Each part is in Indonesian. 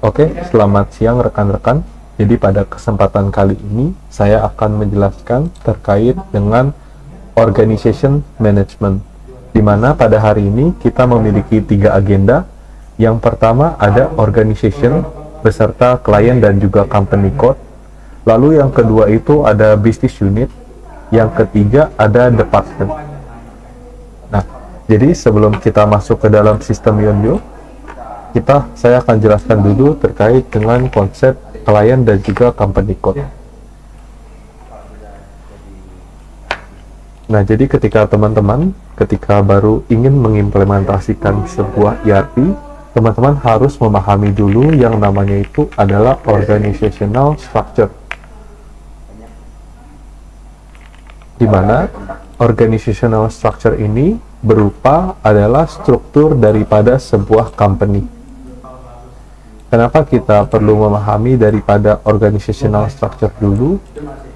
Oke, selamat siang rekan-rekan. Jadi pada kesempatan kali ini saya akan menjelaskan terkait dengan organization management, di mana pada hari ini kita memiliki 3 agenda. Yang pertama ada organization beserta klien dan juga company code. Lalu yang kedua itu ada business unit. Yang ketiga ada department. Nah, jadi sebelum kita masuk ke dalam sistem Yonyo, saya akan jelaskan dulu terkait dengan konsep klien dan juga company code. Nah, jadi ketika baru ingin mengimplementasikan sebuah ERP, teman-teman harus memahami dulu yang namanya itu adalah organizational structure. Di mana organizational structure ini berupa adalah struktur daripada sebuah company. Kenapa kita perlu memahami daripada organizational structure dulu?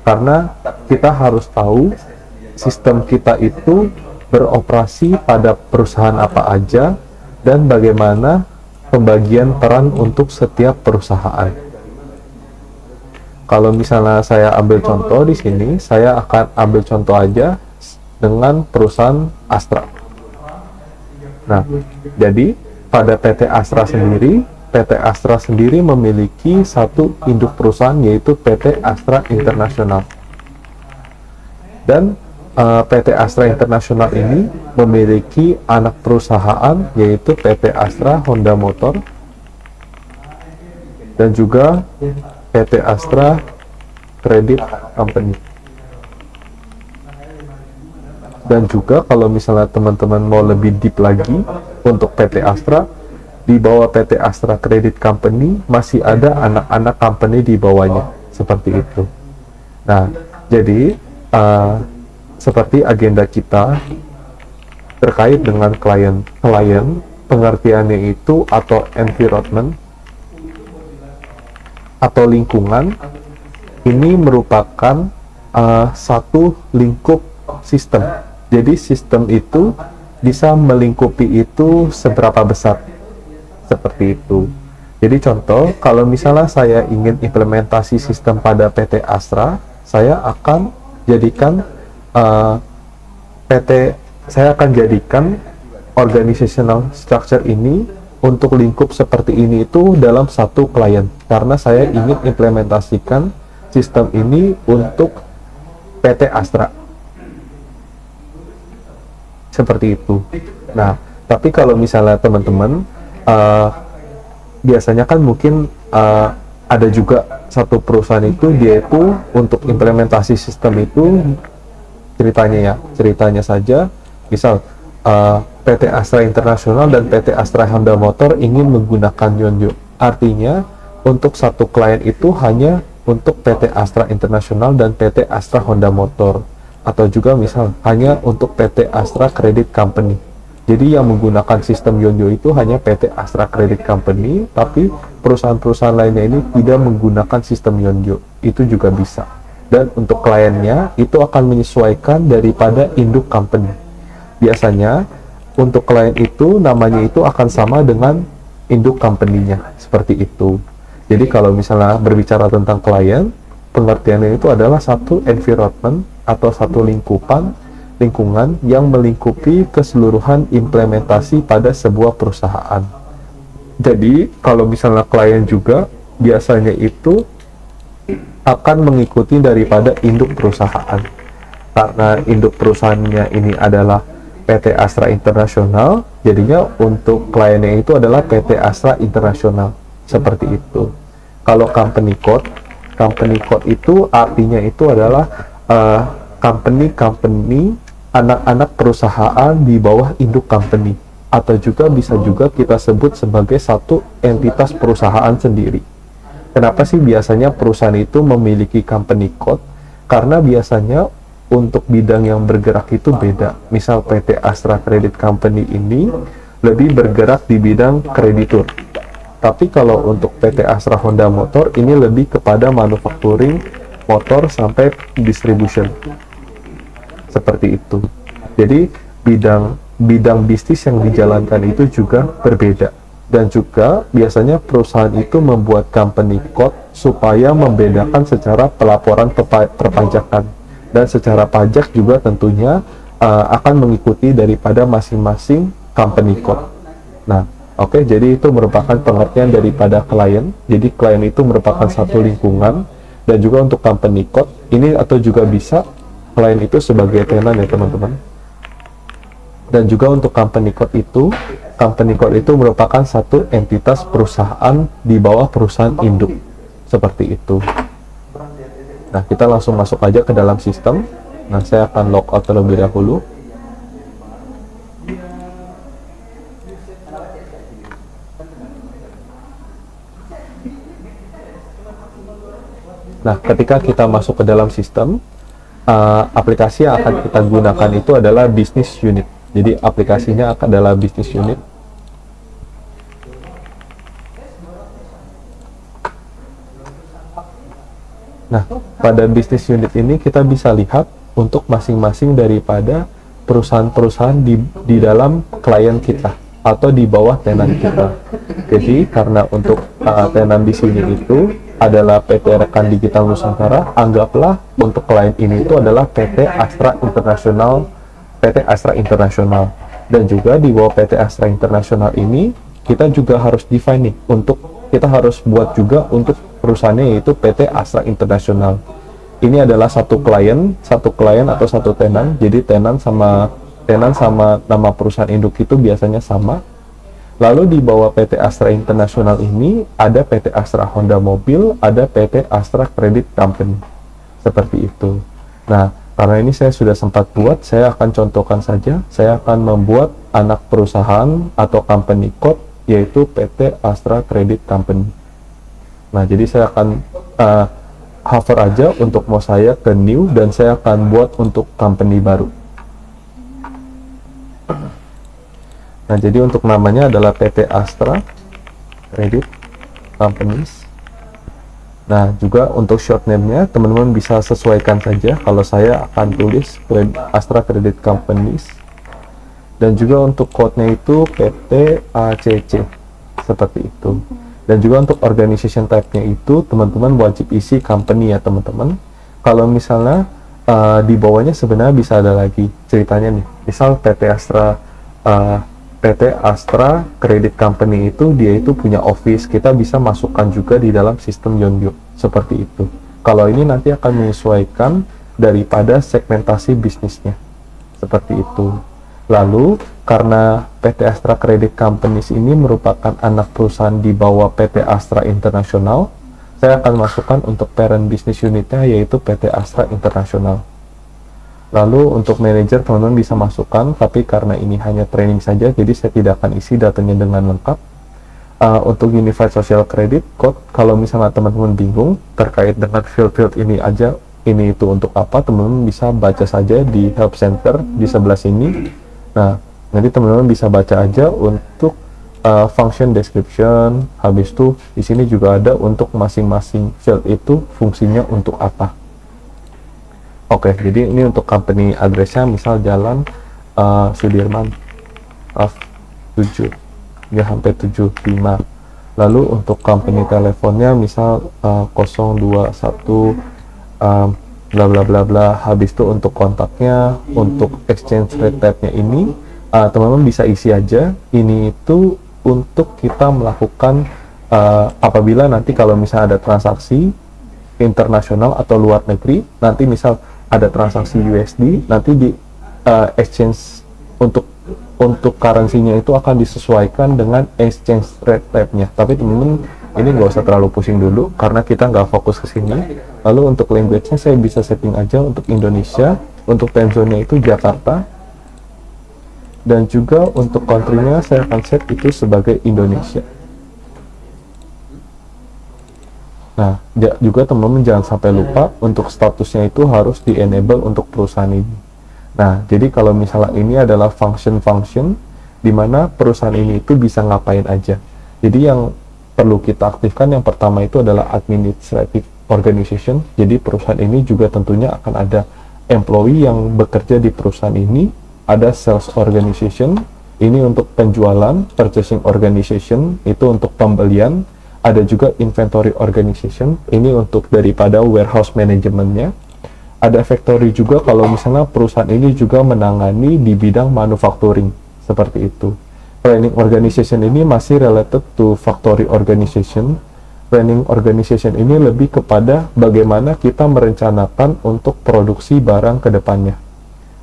Karena kita harus tahu sistem kita itu beroperasi pada perusahaan apa aja dan bagaimana pembagian peran untuk setiap perusahaan. Kalau misalnya saya ambil contoh di sini, saya akan ambil contoh aja dengan perusahaan Astra. Nah, jadi pada PT Astra sendiri memiliki satu induk perusahaan yaitu PT Astra International. Dan PT Astra International ini memiliki anak perusahaan yaitu PT Astra Honda Motor dan juga PT Astra Credit Company. Dan juga kalau misalnya teman-teman mau lebih deep lagi untuk PT Astra, di bawah PT Astra Credit Company masih ada anak-anak company di bawahnya, seperti itu. Nah, jadi seperti agenda kita terkait dengan klien, pengertiannya itu atau environment atau lingkungan, ini merupakan satu lingkup sistem. Jadi sistem itu bisa melingkupi itu seberapa besar, seperti itu. Jadi contoh, kalau misalnya saya ingin implementasi sistem pada PT Astra, saya akan jadikan organizational structure ini untuk lingkup seperti ini itu dalam satu klien, karena saya ingin implementasikan sistem ini untuk PT Astra, seperti itu. Nah, tapi kalau misalnya teman-teman biasanya kan mungkin ada juga satu perusahaan itu dia itu untuk implementasi sistem itu ceritanya saja misal PT Astra International dan PT Astra Honda Motor ingin menggunakan Yonyo. Artinya untuk satu klien itu hanya untuk PT Astra International dan PT Astra Honda Motor, atau juga misal hanya untuk PT Astra Credit Company. Jadi yang menggunakan sistem Yonyo itu hanya PT Astra Credit Company, tapi perusahaan-perusahaan lainnya ini tidak menggunakan sistem Yonyo. Itu juga bisa. Dan untuk kliennya itu akan menyesuaikan daripada induk company. Biasanya untuk klien itu namanya itu akan sama dengan induk company-nya, seperti itu. Jadi kalau misalnya berbicara tentang klien, pengertiannya itu adalah satu environment atau satu lingkungan yang melingkupi keseluruhan implementasi pada sebuah perusahaan. Jadi kalau misalnya klien juga biasanya itu akan mengikuti daripada induk perusahaan, karena induk perusahaannya ini adalah PT Astra International, jadinya untuk kliennya itu adalah PT Astra International, seperti itu. Kalau company code itu artinya itu adalah company anak-anak perusahaan di bawah induk company, atau juga bisa juga kita sebut sebagai satu entitas perusahaan sendiri. Kenapa sih biasanya perusahaan itu memiliki company code? Karena biasanya untuk bidang yang bergerak itu beda. Misal PT Astra Credit Company ini lebih bergerak di bidang kreditur. Tapi kalau untuk PT Astra Honda Motor ini lebih kepada manufacturing motor sampai distribution. Seperti itu. Jadi bidang bisnis yang dijalankan itu juga berbeda. Dan juga biasanya perusahaan itu membuat company code supaya membedakan secara pelaporan perpajakan, dan secara pajak juga tentunya akan mengikuti daripada masing-masing company code. Nah, oke, jadi itu merupakan pengertian daripada klien. Jadi klien itu merupakan satu lingkungan, dan juga untuk company code ini, atau juga bisa klien itu sebagai tenant ya teman-teman. Dan juga untuk company code itu merupakan satu entitas perusahaan di bawah perusahaan induk, seperti itu. Nah, kita langsung masuk aja ke dalam sistem. Nah, saya akan logout terlebih dahulu. Nah, ketika kita masuk ke dalam sistem, aplikasi yang akan kita gunakan itu adalah business unit. Jadi aplikasinya adalah business unit. Nah, pada business unit ini kita bisa lihat untuk masing-masing daripada perusahaan-perusahaan di dalam klien kita atau di bawah tenan kita. Jadi karena untuk tenan di sini itu adalah PT Rekan Digital Nusantara, anggaplah untuk klien ini itu adalah PT Astra International. Dan juga di bawah PT Astra International ini kita juga harus define nih, untuk kita harus buat juga untuk perusahaannya, yaitu PT Astra International. Ini adalah satu klien atau satu tenan. Jadi tenan sama nama perusahaan induk itu biasanya sama. Lalu di bawah PT Astra International ini ada PT Astra Honda Mobil, ada PT Astra Credit Company, seperti itu. Nah, karena ini saya sudah sempat buat, saya akan contohkan saja. Saya akan membuat anak perusahaan atau company code, yaitu PT Astra Credit Company. Nah, jadi saya akan hover aja untuk mau saya ke new, dan saya akan buat untuk company baru. Nah, jadi untuk namanya adalah PT Astra Credit Companies. Nah, juga untuk short name-nya teman-teman bisa sesuaikan saja. Kalau saya akan tulis Astra Credit Companies. Dan juga untuk code-nya itu PT ACC, seperti itu. Dan juga untuk organization type-nya itu teman-teman wajib isi company ya teman-teman. Kalau misalnya di bawahnya sebenarnya bisa ada lagi ceritanya nih. Misal PT Astra Credit Company itu dia itu punya office, kita bisa masukkan juga di dalam sistem Yonbyo, seperti itu. Kalau ini nanti akan menyesuaikan daripada segmentasi bisnisnya, seperti itu. Lalu karena PT Astra Credit Companies ini merupakan anak perusahaan di bawah PT Astra International, saya akan masukkan untuk parent business unitnya, yaitu PT Astra International. Lalu untuk manajer teman-teman bisa masukkan, tapi karena ini hanya training saja, jadi saya tidak akan isi datanya dengan lengkap. Untuk Unified Social Credit Code, kalau misalnya teman-teman bingung terkait dengan field-field ini aja, ini itu untuk apa, teman-teman bisa baca saja di Help Center di sebelah sini. Nah, nanti teman-teman bisa baca aja untuk function description. Habis itu di sini juga ada untuk masing-masing field itu fungsinya untuk apa. Oke, jadi ini untuk company address-nya, misal Jalan Sudirman 7 ya sampai 75. Lalu untuk company teleponnya misal 021 bla bla bla bla. Habis itu untuk kontaknya, untuk exchange rate type-nya ini teman-teman bisa isi aja. Ini itu untuk kita melakukan apabila nanti kalau misalnya ada transaksi internasional atau luar negeri, nanti misal ada transaksi USD, nanti di exchange untuk currency-nya itu akan disesuaikan dengan exchange rate type-nya. Tapi teman-teman ini nggak usah terlalu pusing dulu karena kita nggak fokus ke sini. Lalu untuk language-nya saya bisa setting aja untuk Indonesia, untuk time zone-nya itu Jakarta, dan juga untuk country-nya saya akan set itu sebagai Indonesia. Nah, juga teman-teman jangan sampai lupa untuk statusnya itu harus di-enable untuk perusahaan ini. Nah, jadi kalau misalnya ini adalah function-function di mana perusahaan ini itu bisa ngapain aja. Jadi yang perlu kita aktifkan yang pertama itu adalah administrative organization. Jadi perusahaan ini juga tentunya akan ada employee yang bekerja di perusahaan ini, ada sales organization, Ini untuk penjualan, purchasing organization, itu untuk pembelian. Ada juga inventory organization, ini untuk daripada warehouse manajemennya. Ada factory juga kalau misalnya perusahaan ini juga menangani di bidang manufacturing, seperti itu. Planning organization ini masih related to factory organization. Planning organization ini lebih kepada bagaimana kita merencanakan untuk produksi barang ke depannya.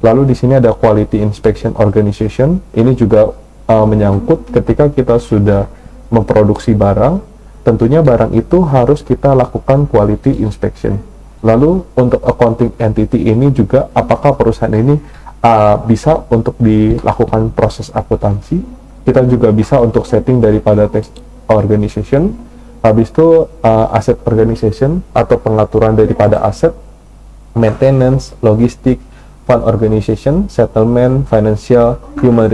Lalu di sini ada quality inspection organization, ini juga menyangkut ketika kita sudah memproduksi barang, tentunya barang itu harus kita lakukan quality inspection. Lalu untuk accounting entity ini juga apakah perusahaan ini bisa untuk dilakukan proses akuntansi. Kita juga bisa untuk setting daripada tax organization. Habis itu asset organization atau pengaturan daripada aset, maintenance, logistik, fund organization, settlement, financial, human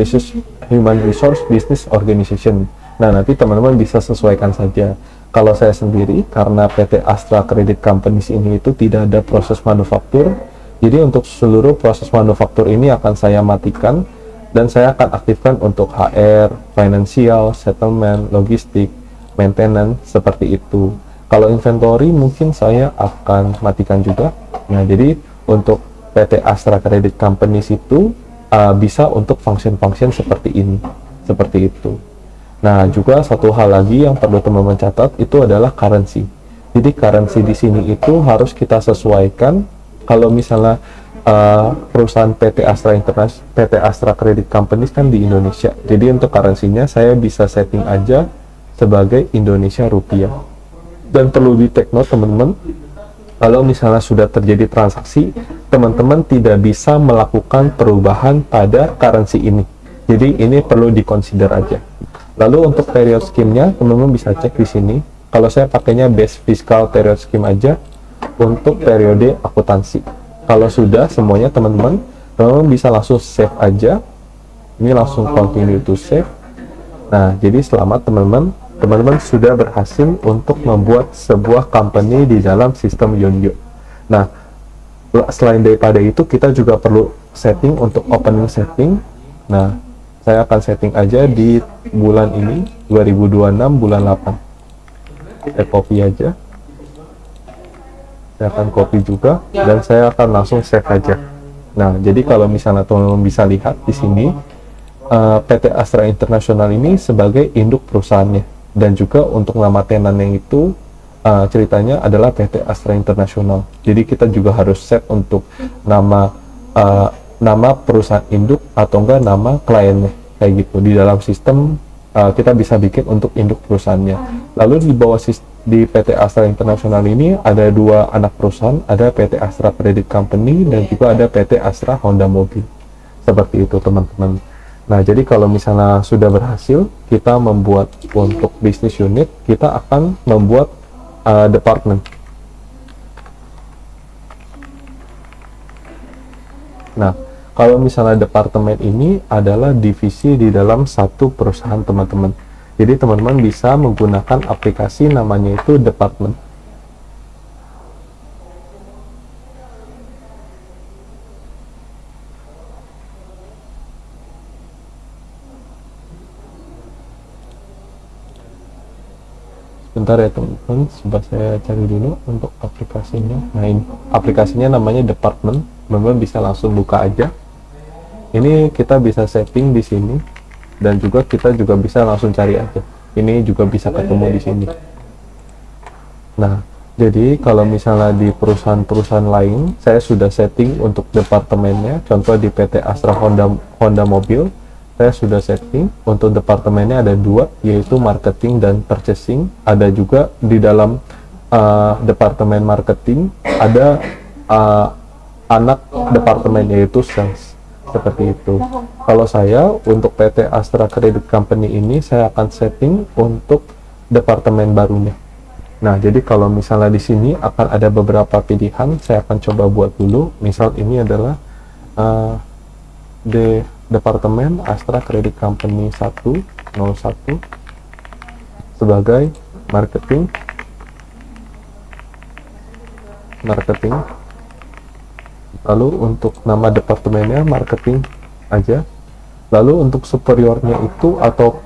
resource, business organization. Nah, nanti teman-teman bisa sesuaikan saja. Kalau saya sendiri, karena PT Astra Credit Companies ini itu tidak ada proses manufaktur, jadi untuk seluruh proses manufaktur ini akan saya matikan, dan saya akan aktifkan untuk HR, financial, settlement, logistik, maintenance, seperti itu. Kalau inventory mungkin saya akan matikan juga. Nah, jadi untuk PT Astra Credit Companies itu bisa untuk function-function seperti ini, seperti itu. Nah, juga satu hal lagi yang perlu teman-teman catat itu adalah currency. Jadi currency di sini itu harus kita sesuaikan. Kalau misalnya perusahaan PT Astra Credit Companies kan di Indonesia. Jadi untuk currency-nya saya bisa setting aja sebagai Indonesia rupiah. Dan perlu di take note teman-teman, kalau misalnya sudah terjadi transaksi, teman-teman tidak bisa melakukan perubahan pada currency ini. Jadi ini perlu dikonsider aja. Lalu untuk period scheme-nya, teman-teman bisa cek di sini. Kalau saya pakainya base fiscal period scheme aja untuk periode akuntansi. Kalau sudah semuanya teman-teman bisa langsung save aja. Ini langsung continue to save. Nah, jadi selamat teman-teman sudah berhasil untuk membuat sebuah company di dalam sistem Yonyo. Nah, selain daripada itu kita juga perlu setting untuk opening setting. Nah, saya akan setting aja di bulan ini 2026 bulan 8. Saya copy aja. Saya akan copy juga dan saya akan langsung save aja. Nah, jadi kalau misalnya teman-teman bisa lihat di sini PT Astra International ini sebagai induk perusahaannya, dan juga untuk nama tenannya itu ceritanya adalah PT Astra International. Jadi kita juga harus set untuk nama perusahaan induk atau enggak nama kliennya, kayak gitu. Di dalam sistem kita bisa bikin untuk induk perusahaannya. Lalu di PT Astra International ini ada dua anak perusahaan, ada PT Astra Credit Company dan juga ada PT Astra Honda Mobil. Seperti itu teman-teman. Nah, jadi kalau misalnya sudah berhasil kita membuat untuk bisnis unit, kita akan membuat department. Nah, kalau misalnya departemen ini adalah divisi di dalam satu perusahaan teman-teman. Jadi teman-teman bisa menggunakan aplikasi namanya itu department. Bentar ya teman-teman, coba saya cari dulu untuk aplikasinya. Nah, ini aplikasinya namanya department. Teman-teman bisa langsung buka aja. Ini kita bisa setting di sini, dan juga kita juga bisa langsung cari aja. Ini juga bisa ketemu di sini. Nah, jadi kalau misalnya di perusahaan-perusahaan lain, saya sudah setting untuk departemennya. Contoh di PT Astra Honda Mobil, saya sudah setting untuk departemennya ada dua, yaitu marketing dan purchasing. Ada juga di dalam departemen marketing ada anak departemen yaitu sales, seperti itu. Kalau saya untuk PT Astra Credit Company ini saya akan setting untuk departemen barunya. Nah, jadi kalau misalnya di sini akan ada beberapa pilihan, saya akan coba buat dulu. Misal ini adalah Departemen Astra Credit Company 101 sebagai marketing. Lalu untuk nama departemennya marketing aja. Lalu untuk superiornya itu atau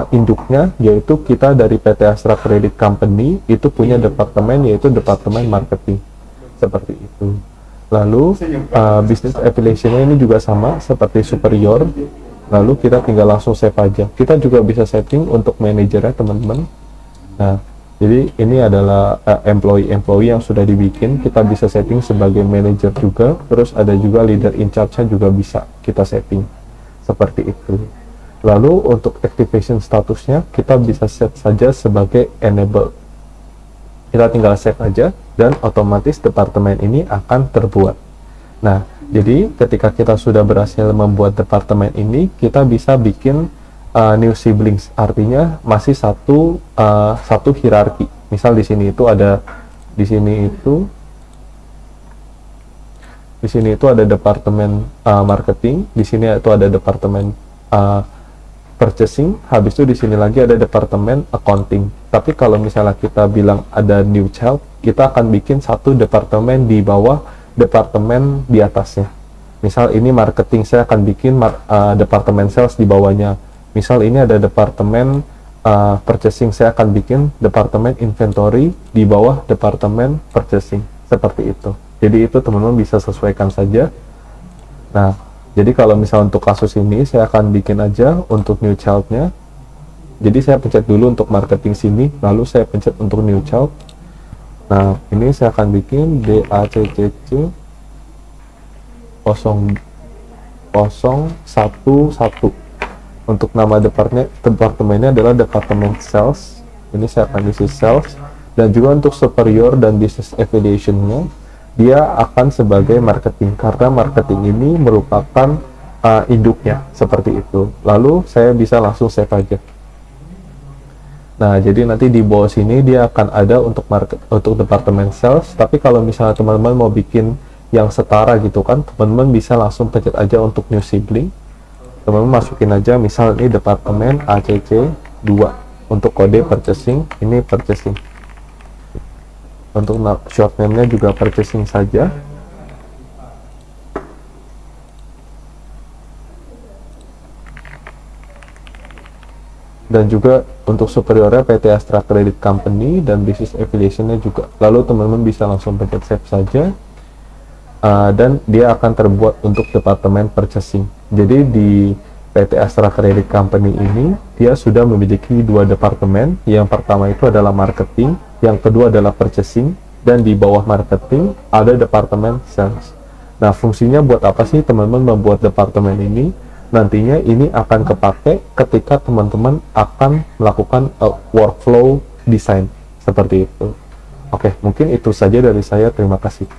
induknya, yaitu kita dari PT Astra Credit Company itu punya departemen, yaitu departemen marketing, seperti itu. Lalu bisnis affiliation-nya ini juga sama seperti superior. Lalu kita tinggal langsung save aja. Kita juga bisa setting untuk manajernya, teman-teman. Nah, jadi ini adalah employee yang sudah dibikin. Kita bisa setting sebagai manager juga. Terus ada juga leader in charge-nya juga bisa kita setting seperti itu. Lalu untuk activation statusnya kita bisa set saja sebagai enable. Kita tinggal save aja dan otomatis departemen ini akan terbuat. Nah, jadi ketika kita sudah berhasil membuat departemen ini, kita bisa bikin new siblings, artinya masih satu hierarki. Misal di sini itu ada departemen marketing, di sini itu ada departemen purchasing, habis itu di sini lagi ada departemen accounting. Tapi kalau misalnya kita bilang ada new child, kita akan bikin satu departemen di bawah departemen di atasnya. Misal ini marketing, saya akan bikin departemen sales di bawahnya. Misal ini ada departemen purchasing, saya akan bikin departemen inventory di bawah departemen purchasing, seperti itu. Jadi itu teman-teman bisa sesuaikan saja. Nah, jadi kalau misal untuk kasus ini saya akan bikin aja untuk new child-nya. Jadi saya pencet dulu untuk marketing sini, lalu saya pencet untuk new child. Nah, ini saya akan bikin DACCC 0011. Untuk nama departemennya adalah departemen sales. Ini saya akan isi sales. Dan juga untuk superior dan business affiliation-nya, dia akan sebagai marketing, karena marketing ini merupakan induknya, seperti itu. Lalu saya bisa langsung save aja. Nah, jadi nanti di bawah sini dia akan ada untuk departemen sales. Tapi kalau misalnya teman-teman mau bikin yang setara gitu kan, teman-teman bisa langsung pencet aja untuk new sibling. Teman-teman masukin aja, misal ini departemen ACC 2 untuk kode purchasing, ini purchasing. Untuk short name-nya juga purchasing saja. Dan juga untuk superiornya PT Astra Credit Company dan business affiliation-nya juga. Lalu teman-teman bisa langsung pencet save saja. Dan dia akan terbuat untuk departemen purchasing. Jadi di PT Astra Credit Company ini dia sudah memiliki dua departemen. Yang pertama itu adalah marketing, yang kedua adalah purchasing, dan di bawah marketing ada departemen sales. Nah, fungsinya buat apa sih teman-teman membuat departemen ini? Nantinya ini akan kepake ketika teman-teman akan melakukan workflow design seperti itu. Oke, mungkin itu saja dari saya. Terima kasih.